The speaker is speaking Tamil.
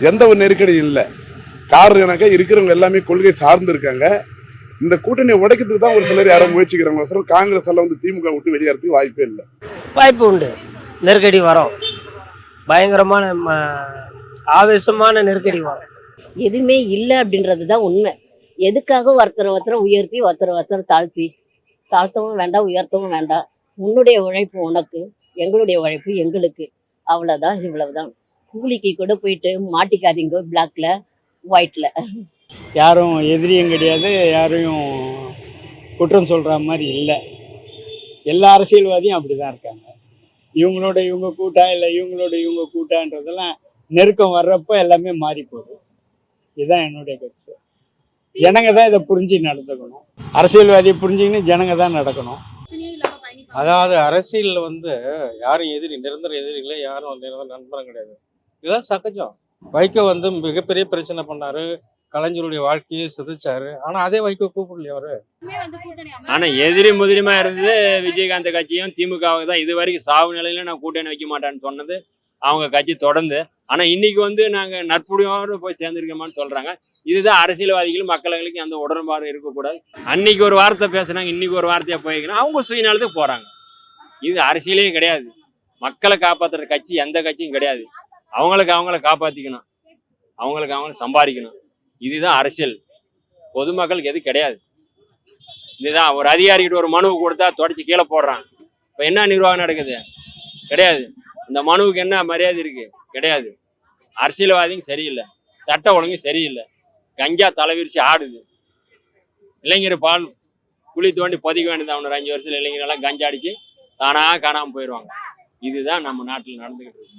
எந்த ஒரு நெருக்கடியும் இல்லை. காரணம் இருக்கிறவங்க எல்லாமே கொள்கை சார்ந்து இருக்காங்க. இந்த கூட்டணியை உடைக்கிறதுக்கு தான் ஒரு சிலர் யாரோ முயற்சிக்கிறாங்க. காங்கிரஸ் எல்லாம் திமுக விட்டு வெளியேறதுக்கு வாய்ப்பே இல்லை. வாய்ப்பு உண்டு, நெருக்கடி வரும், பயங்கரமான ஆவேசமான நெருக்கடி வரும். எதுவுமே இல்லை அப்படின்றது தான் உண்மை. எதுக்காக ஒருத்தரை உயர்த்தி ஒருத்தரை தாழ்த்தவும் வேண்டாம், உயர்த்தவும் வேண்டாம். உன்னுடைய உழைப்பு உனக்கு, எங்களுடைய உழைப்பு எங்களுக்கு, அவ்வளோதான், இவ்வளவுதான். கூலிக்கு கூட போயிட்டு மாட்டிக்காதீங்க பிளாக்ல ஒயிட்ல. யாரும் எதிரியும் கிடையாது, யாரையும் குற்றம் சொல்கிற மாதிரி இல்லை. எல்லா அரசியல்வாதியும் அப்படி தான் இருக்காங்க. இவங்களோட இவங்க கூட்டா இல்லை இவங்களோட இவங்க கூட்டான்றதெல்லாம் நெருக்கம் வர்றப்போ எல்லாமே மாறி போகுது. இதுதான் என்னுடைய கருத்து. ஜனங்க தான் இதை புரிஞ்சு நடந்துக்கணும். அரசியல்வாதியை புரிஞ்சுக்கின்னு ஜனங்க தான் நடக்கணும். அதாவது அரசியலில் யாரும் நிரந்தர எதிரிகளே, யாரும் நிரந்தர நண்பரும் கிடையாது. இதுதான் சகஜம். வைகோ மிகப்பெரிய பிரச்சனை பண்ணாரு, கலைஞருடைய வாழ்க்கையை சிதைச்சாரு. ஆனா அதே வைகோ கூப்பிடலையே அவரு. ஆனா எதிரி முதிரிமா இருந்தது விஜயகாந்த் கட்சியும் திமுகவுக்கு தான். இது வரைக்கும் சாவு நிலையில நான் கூட்டணி வைக்க மாட்டேன்னு சொன்னது அவங்க கட்சி தொடர்ந்து. ஆனா இன்னைக்கு நாங்க நட்புடையோடு போய் சேர்ந்திருக்கோமான்னு சொல்றாங்க. இதுதான் அரசியல்வாதிகளும் மக்களுக்கு அந்த உடன்பாடு இருக்கக்கூடாது. அன்னைக்கு ஒரு வார்த்தை பேசுனாங்க, இன்னைக்கு ஒரு வார்த்தையா போய்க்கணும். அவங்க சுயநலத்துக்கு போறாங்க. இது அரசியலே கிடையாது. மக்களை காப்பாத்துற கட்சி எந்த கட்சியும் கிடையாது. அவங்கள காப்பாத்திக்கணும், அவங்களை சம்பாதிக்கணும். இதுதான் அரசியல். பொதுமக்களுக்கு எது கிடையாது. இதுதான் ஒரு அதிகாரிகிட்ட ஒரு மனுவை கொடுத்தா தொடச்சி கீழே போடுறான். இப்போ என்ன நிர்வாகம் நடக்குது? கிடையாது. இந்த மனுவுக்கு என்ன மரியாதை இருக்கு? கிடையாது. அரசியல்வாதிங்க சரியில்லை, சட்ட ஒழுங்கு சரியில்லை, கஞ்சா தலைவிரிச்சு ஆடுது. இளைஞர் பால் குழி தோண்டி பொதிக்க வேண்டியது. அவனு 5 வருஷத்துல இளைஞரெல்லாம் கஞ்சா அடிச்சு தானா காணாமல் போயிடுவாங்க. இதுதான் நம்ம நாட்டில் நடந்துகிட்டு இருக்கு.